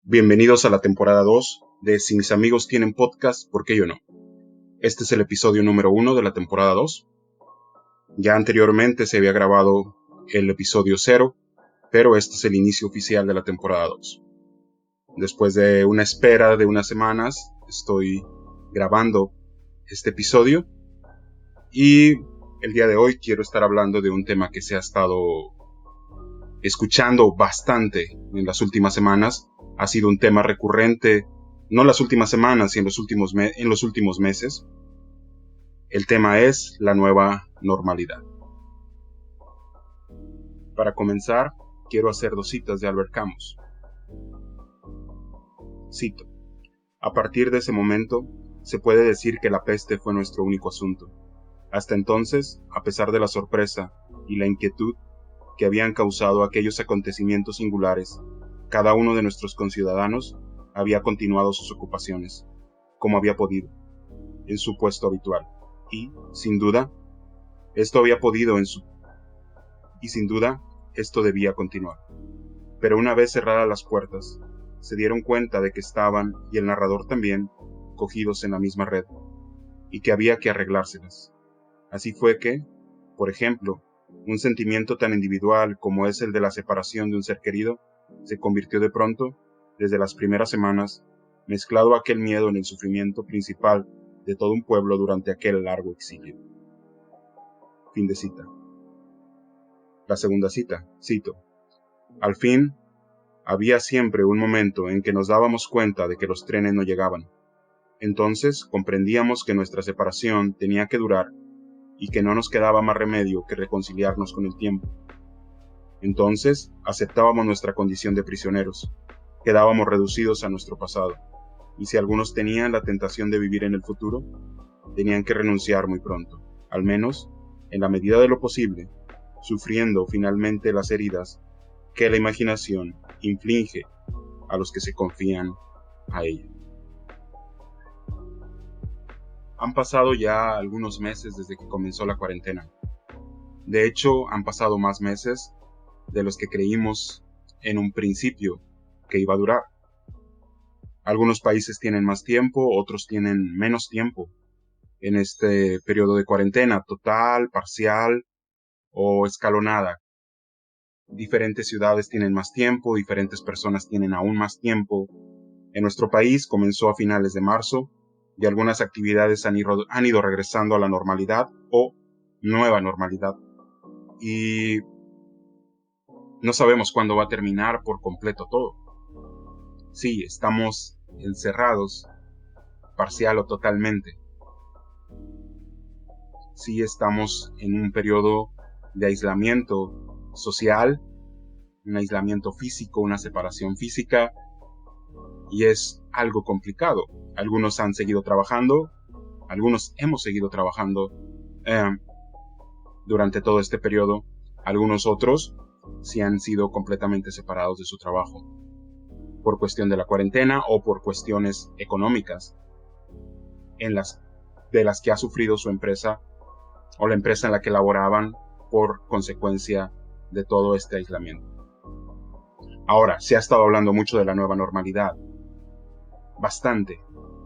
Bienvenidos a la temporada 2 de Si mis amigos tienen podcast, ¿por qué yo no? Este es el episodio número 1 de la temporada 2. Ya anteriormente se había grabado el episodio 0, pero este es el inicio oficial de la temporada 2. Después de una espera de unas semanas, estoy grabando este episodio y el día de hoy quiero estar hablando de un tema que se ha estado escuchando bastante en las últimas semanas. Ha sido un tema recurrente, no las últimas semanas, sino en los últimos meses. El tema es la nueva normalidad. Para comenzar, quiero hacer 2 citas de Albert Camus. Cito: a partir de ese momento, se puede decir que la peste fue nuestro único asunto. Hasta entonces, a pesar de la sorpresa y la inquietud que habían causado aquellos acontecimientos singulares, cada uno de nuestros conciudadanos había continuado sus ocupaciones, como había podido, en su puesto habitual, y, sin duda, esto debía continuar. Pero una vez cerradas las puertas, se dieron cuenta de que estaban, y el narrador también, cogidos en la misma red, y que había que arreglárselas. Así fue que, por ejemplo, un sentimiento tan individual como es el de la separación de un ser querido, se convirtió de pronto, desde las primeras semanas, mezclado a aquel miedo en el sufrimiento principal de todo un pueblo durante aquel largo exilio. Fin de cita. La segunda cita, cito: al fin, había siempre un momento en que nos dábamos cuenta de que los trenes no llegaban. Entonces comprendíamos que nuestra separación tenía que durar y que no nos quedaba más remedio que reconciliarnos con el tiempo. Entonces aceptábamos nuestra condición de prisioneros, quedábamos reducidos a nuestro pasado, y si algunos tenían la tentación de vivir en el futuro, tenían que renunciar muy pronto, al menos, en la medida de lo posible, sufriendo finalmente las heridas que la imaginación inflige a los que se confían a ella. Han pasado ya algunos meses desde que comenzó la cuarentena. De hecho, han pasado más meses de los que creímos en un principio que iba a durar. Algunos países tienen más tiempo, otros tienen menos tiempo en este periodo de cuarentena, total, parcial o escalonada. Diferentes ciudades tienen más tiempo, diferentes personas tienen aún más tiempo. En nuestro país comenzó a finales de marzo y algunas actividades han ido regresando a la normalidad o nueva normalidad. Y no sabemos cuándo va a terminar por completo todo. Sí, estamos encerrados, parcial o totalmente. Sí, estamos en un periodo de aislamiento social, un aislamiento físico, una separación física, y es algo complicado. Algunos han seguido trabajando, algunos hemos seguido trabajando durante todo este periodo, algunos otros sí han sido completamente separados de su trabajo, por cuestión de la cuarentena o por cuestiones económicas de las que ha sufrido su empresa o la empresa en la que laboraban por consecuencia de todo este aislamiento. Ahora, se ha estado hablando mucho de la nueva normalidad, bastante,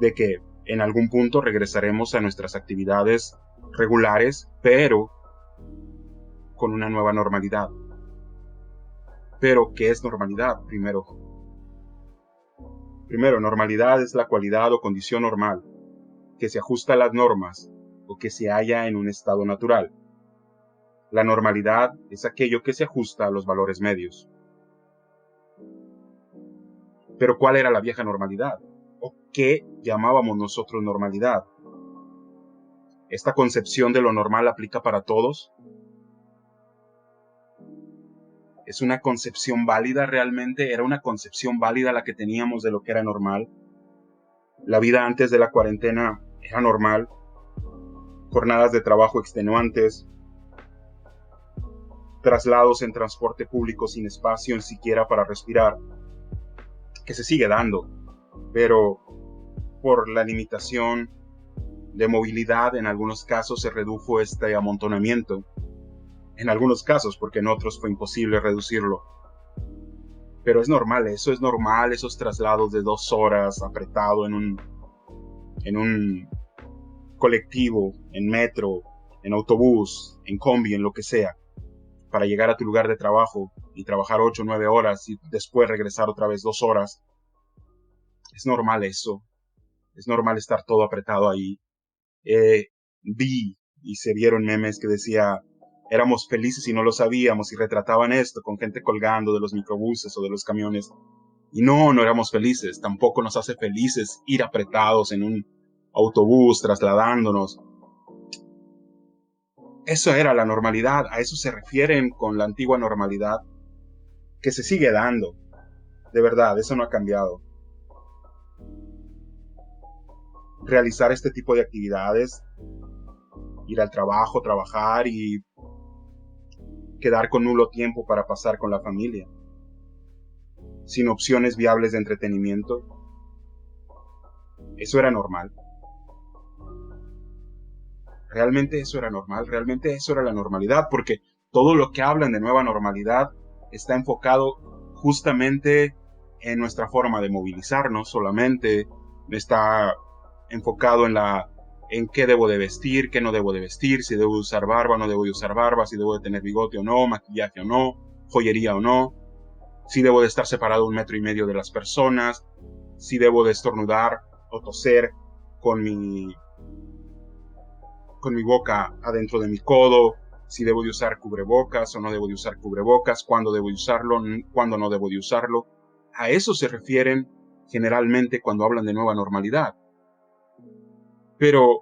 de que en algún punto regresaremos a nuestras actividades regulares, pero con una nueva normalidad. Pero, ¿qué es normalidad? Primero, normalidad es la cualidad o condición normal que se ajusta a las normas o que se halla en un estado natural. La normalidad es aquello que se ajusta a los valores medios. Pero ¿cuál era la vieja normalidad? ¿O qué llamábamos nosotros normalidad? ¿Esta concepción de lo normal aplica para todos? ¿Es una concepción válida realmente? ¿Era una concepción válida la que teníamos de lo que era normal? La vida antes de la cuarentena era normal. Jornadas de trabajo extenuantes, traslados en transporte público sin espacio ni siquiera para respirar, que se sigue dando, pero por la limitación de movilidad, en algunos casos se redujo este amontonamiento. En algunos casos, porque en otros fue imposible reducirlo. Pero es normal, esos traslados de 2 horas apretado en un colectivo, en metro, en autobús, en combi, en lo que sea, para llegar a tu lugar de trabajo y trabajar 8 o 9 horas y después regresar otra vez 2 horas. Es normal eso. Es normal estar todo apretado ahí. Vi y se vieron memes que decía, éramos felices y no lo sabíamos, y retrataban esto con gente colgando de los microbuses o de los camiones. Y no éramos felices. Tampoco nos hace felices ir apretados en un autobús, trasladándonos. Eso era la normalidad. A eso se refieren con la antigua normalidad, que se sigue dando. De verdad, eso no ha cambiado. Realizar este tipo de actividades, ir al trabajo, trabajar y quedar con nulo tiempo para pasar con la familia, sin opciones viables de entretenimiento. Eso era normal. Realmente eso era normal, realmente eso era la normalidad, porque todo lo que hablan de nueva normalidad está enfocado justamente en nuestra forma de movilizarnos, solamente está enfocado en qué debo de vestir, qué no debo de vestir, si debo usar barba, no debo de usar barba, si debo de tener bigote o no, maquillaje o no, joyería o no, si debo de estar separado 1,5 metros de las personas, si debo de estornudar o toser con mi boca adentro de mi codo, si debo de usar cubrebocas o no debo de usar cubrebocas, cuándo debo de usarlo, cuándo no debo de usarlo. A eso se refieren generalmente cuando hablan de nueva normalidad. Pero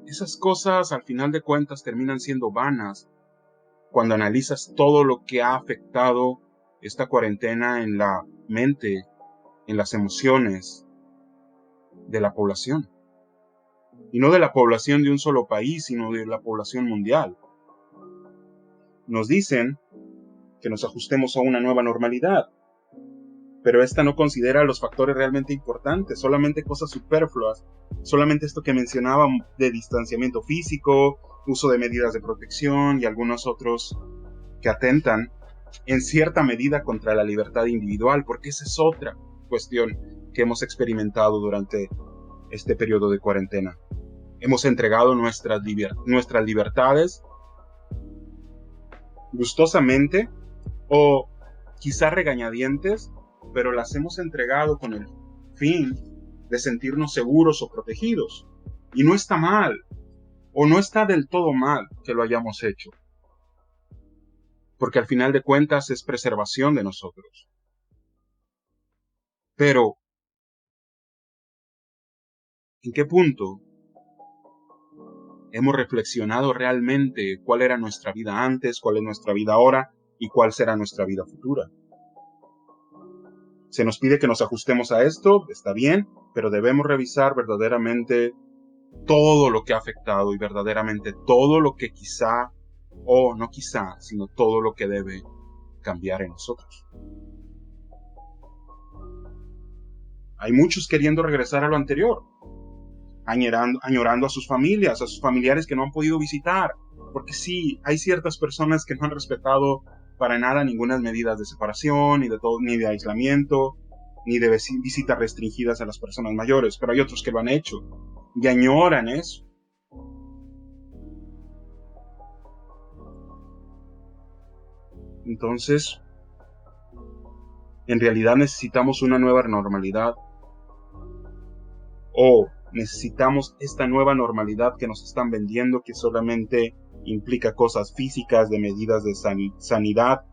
esas cosas al final de cuentas terminan siendo vanas cuando analizas todo lo que ha afectado esta cuarentena en la mente, en las emociones de la población. Y no de la población de un solo país, sino de la población mundial. Nos dicen que nos ajustemos a una nueva normalidad, pero esta no considera los factores realmente importantes, solamente cosas superfluas, solamente esto que mencionaba de distanciamiento físico, uso de medidas de protección y algunos otros que atentan en cierta medida contra la libertad individual, porque esa es otra cuestión que hemos experimentado durante este periodo de cuarentena. Hemos entregado nuestras libertades gustosamente o quizá regañadientes, pero las hemos entregado con el fin de sentirnos seguros o protegidos. Y no está mal, o no está del todo mal que lo hayamos hecho, porque al final de cuentas es preservación de nosotros. Pero, ¿en qué punto hemos reflexionado realmente cuál era nuestra vida antes, cuál es nuestra vida ahora y cuál será nuestra vida futura? Se nos pide que nos ajustemos a esto, está bien, pero debemos revisar verdaderamente todo lo que ha afectado y verdaderamente todo lo que quizá, o no quizá, sino todo lo que debe cambiar en nosotros. Hay muchos queriendo regresar a lo anterior, añorando a sus familias, a sus familiares que no han podido visitar, porque sí, hay ciertas personas que no han respetado para nada ninguna medidas de separación, ni de aislamiento, ni de visitas restringidas a las personas mayores, pero hay otros que lo han hecho y añoran eso. Entonces, en realidad necesitamos una nueva normalidad, o necesitamos esta nueva normalidad que nos están vendiendo, que solamente implica cosas físicas de medidas de sanidad,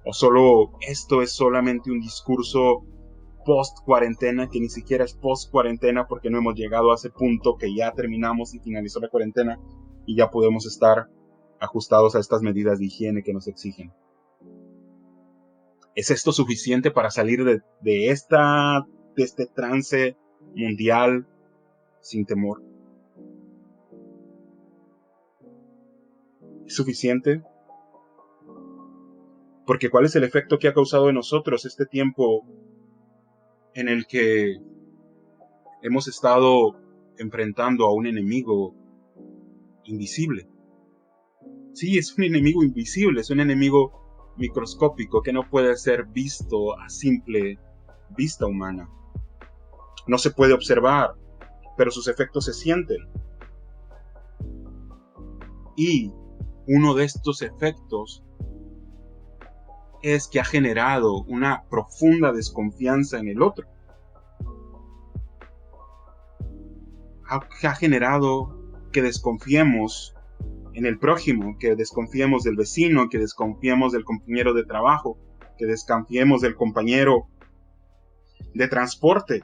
o solo esto es solamente un discurso post cuarentena, que ni siquiera es post cuarentena porque no hemos llegado a ese punto que ya terminamos y finalizó la cuarentena y ya podemos estar ajustados a estas medidas de higiene que nos exigen. ¿Es esto suficiente para salir de este trance mundial sin temor? ¿Es suficiente? Porque ¿cuál es el efecto que ha causado en nosotros este tiempo en el que hemos estado enfrentando a un enemigo invisible. Sí, es un enemigo invisible, es un enemigo microscópico que no puede ser visto a simple vista humana. No se puede observar, pero sus efectos se sienten. Y uno de estos efectos es que ha generado una profunda desconfianza en el otro. Ha generado que desconfiemos en el prójimo, que desconfiemos del vecino, que desconfiemos del compañero de trabajo, que desconfiemos del compañero de transporte.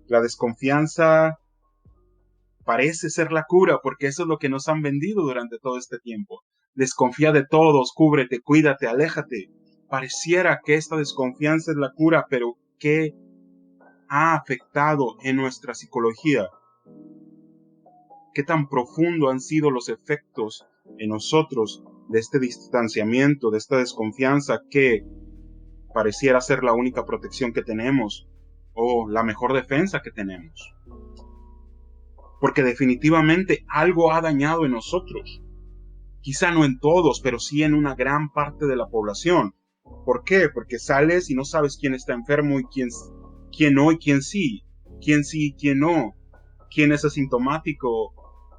La desconfianza parece ser la cura, porque eso es lo que nos han vendido durante todo este tiempo. Desconfía de todos, cúbrete, cuídate, aléjate. Pareciera que esta desconfianza es la cura, pero ¿qué ha afectado en nuestra psicología? ¿Qué tan profundo han sido los efectos en nosotros de este distanciamiento, de esta desconfianza que pareciera ser la única protección que tenemos o la mejor defensa que tenemos? Porque definitivamente algo ha dañado en nosotros. Quizá no en todos, pero sí en una gran parte de la población. ¿Por qué? Porque sales y no sabes quién está enfermo y quién no y quién sí y quién no, quién es asintomático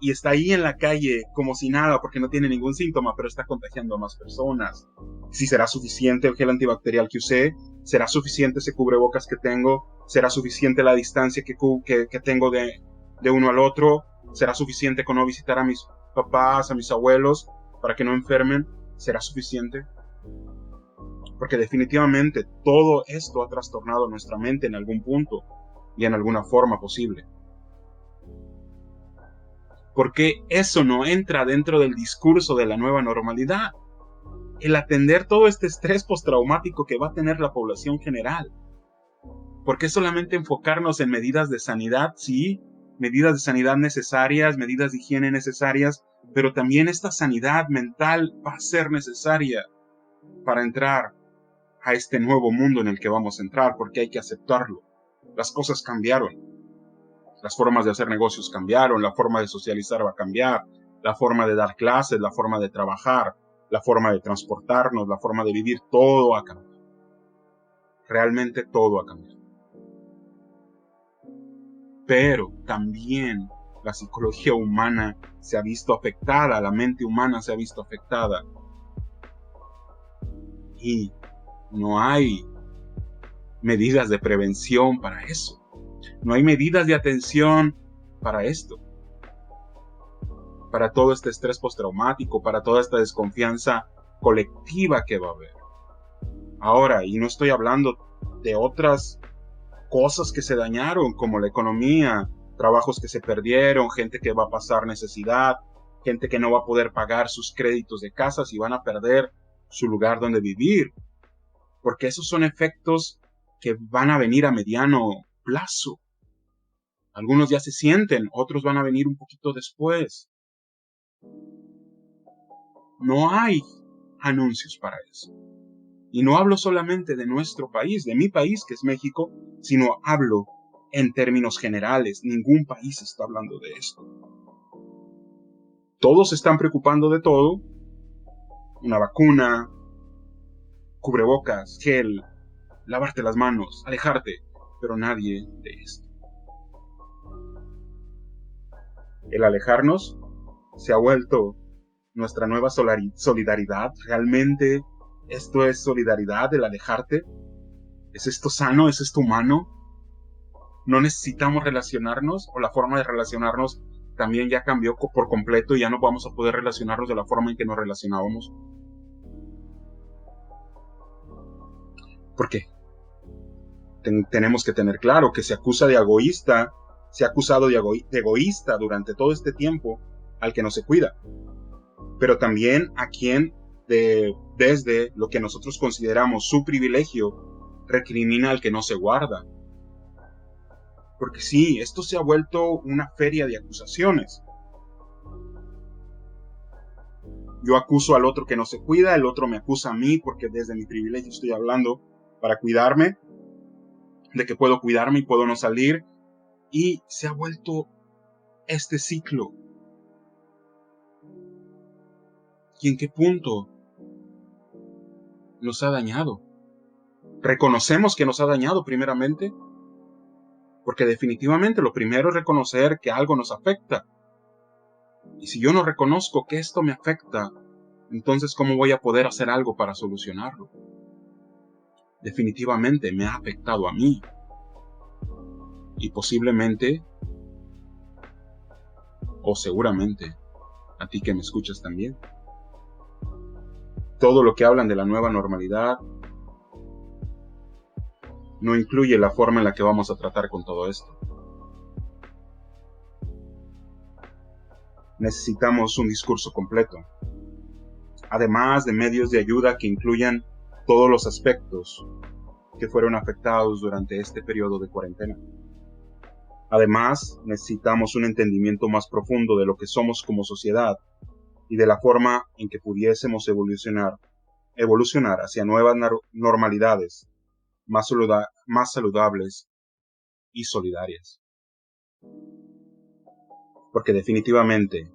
y está ahí en la calle como si nada porque no tiene ningún síntoma, pero está contagiando a más personas. Si será suficiente el gel antibacterial que usé, será suficiente ese cubrebocas que tengo, será suficiente la distancia que tengo de uno al otro, será suficiente con no visitar a mis papás, a mis abuelos, para que no enfermen, será suficiente. Porque definitivamente todo esto ha trastornado nuestra mente en algún punto y en alguna forma posible. Porque eso no entra dentro del discurso de la nueva normalidad. El atender todo este estrés postraumático que va a tener la población general. ¿Por qué solamente enfocarnos en medidas de sanidad? Sí, medidas de sanidad necesarias, medidas de higiene necesarias, pero también esta sanidad mental va a ser necesaria para entrar a este nuevo mundo en el que vamos a entrar, porque hay que aceptarlo. Las cosas cambiaron. Las formas de hacer negocios cambiaron, la forma de socializar va a cambiar, la forma de dar clases, la forma de trabajar, la forma de transportarnos, la forma de vivir, todo ha cambiado. Realmente todo ha cambiado. Pero también la psicología humana se ha visto afectada, la mente humana se ha visto afectada. Y no hay medidas de prevención para eso. No hay medidas de atención para esto. Para todo este estrés postraumático, para toda esta desconfianza colectiva que va a haber. Ahora, y no estoy hablando de otras cosas que se dañaron, como la economía, trabajos que se perdieron, gente que va a pasar necesidad, gente que no va a poder pagar sus créditos de casas y van a perder su lugar donde vivir. Porque esos son efectos que van a venir a mediano plazo. Algunos ya se sienten, otros van a venir un poquito después. No hay anuncios para eso. Y no hablo solamente de nuestro país, de mi país, que es México, sino hablo en términos generales. Ningún país está hablando de esto. Todos se están preocupando de todo. Una vacuna, cubrebocas, gel, lavarte las manos, alejarte, pero nadie de esto. El alejarnos se ha vuelto nuestra nueva solidaridad. ¿Realmente esto es solidaridad, el alejarte? ¿Es esto sano? ¿Es esto humano? ¿No necesitamos relacionarnos? ¿O la forma de relacionarnos también ya cambió por completo y ya no vamos a poder relacionarnos de la forma en que nos relacionábamos? ¿Por qué? Tenemos que tener claro que se ha acusado de egoísta durante todo este tiempo al que no se cuida, pero también a quien desde lo que nosotros consideramos su privilegio recrimina al que no se guarda. Porque sí, esto se ha vuelto una feria de acusaciones. Yo acuso al otro que no se cuida, el otro me acusa a mí porque desde mi privilegio estoy hablando para cuidarme. de que puedo cuidarme y puedo no salir, y se ha vuelto este ciclo. ¿Y en qué punto nos ha dañado? Reconocemos que nos ha dañado primeramente, porque definitivamente lo primero es reconocer que algo nos afecta. Y si yo no reconozco que esto me afecta, entonces ¿cómo voy a poder hacer algo para solucionarlo? Definitivamente me ha afectado a mí. Y posiblemente, o seguramente, a ti que me escuchas también. Todo lo que hablan de la nueva normalidad no incluye la forma en la que vamos a tratar con todo esto. Necesitamos un discurso completo, además de medios de ayuda que incluyan todos los aspectos que fueron afectados durante este periodo de cuarentena. Además, necesitamos un entendimiento más profundo de lo que somos como sociedad y de la forma en que pudiésemos evolucionar hacia nuevas normalidades más saludables y solidarias. Porque definitivamente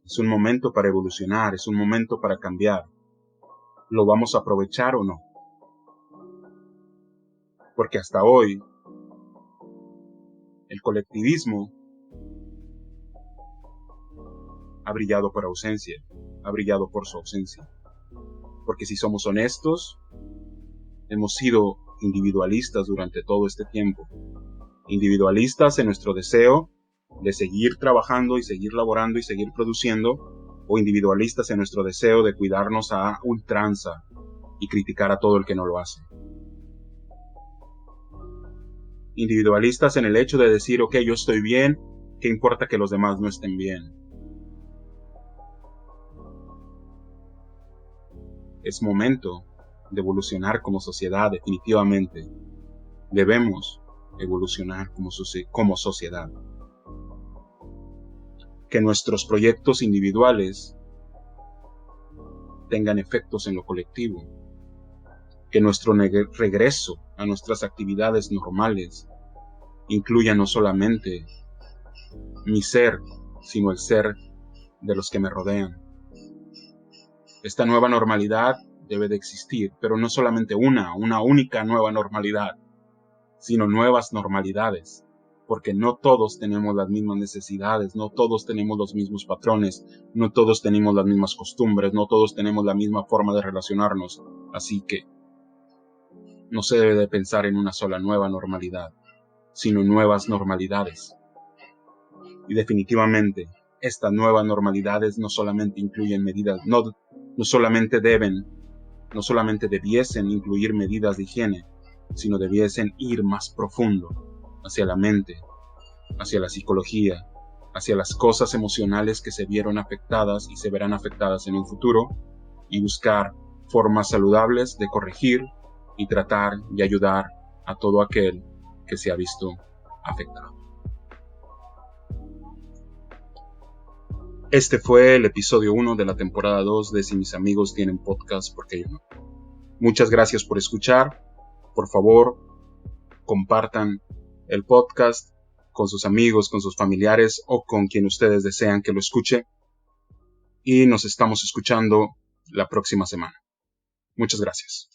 es un momento para evolucionar, es un momento para cambiar. ¿Lo vamos a aprovechar o no? Porque hasta hoy el colectivismo ha brillado por ausencia, ha brillado por su ausencia. Porque si somos honestos, hemos sido individualistas durante todo este tiempo. Individualistas en nuestro deseo de seguir trabajando y seguir laborando y seguir produciendo, o individualistas en nuestro deseo de cuidarnos a ultranza y criticar a todo el que no lo hace. Individualistas en el hecho de decir, ok, yo estoy bien, ¿qué importa que los demás no estén bien? Es momento de evolucionar como sociedad, definitivamente. Debemos evolucionar como sociedad. Que nuestros proyectos individuales tengan efectos en lo colectivo. Que nuestro regreso a nuestras actividades normales incluya no solamente mi ser, sino el ser de los que me rodean. Esta nueva normalidad debe de existir, pero no solamente una única nueva normalidad, sino nuevas normalidades, porque no todos tenemos las mismas necesidades, no todos tenemos los mismos patrones, no todos tenemos las mismas costumbres, no todos tenemos la misma forma de relacionarnos, así que no se debe de pensar en una sola nueva normalidad, sino nuevas normalidades. Y definitivamente, estas nuevas normalidades no solamente incluyen medidas, no solamente debiesen incluir medidas de higiene, sino debiesen ir más profundo hacia la mente, hacia la psicología, hacia las cosas emocionales que se vieron afectadas y se verán afectadas en un futuro, y buscar formas saludables de corregir y tratar y ayudar a todo aquel que se ha visto afectado. Este fue el episodio 1 de la temporada 2 de Si mis amigos tienen podcast, porque yo no. Muchas gracias por escuchar. Por favor, compartan el podcast con sus amigos, con sus familiares o con quien ustedes desean que lo escuche. Y nos estamos escuchando la próxima semana. Muchas gracias.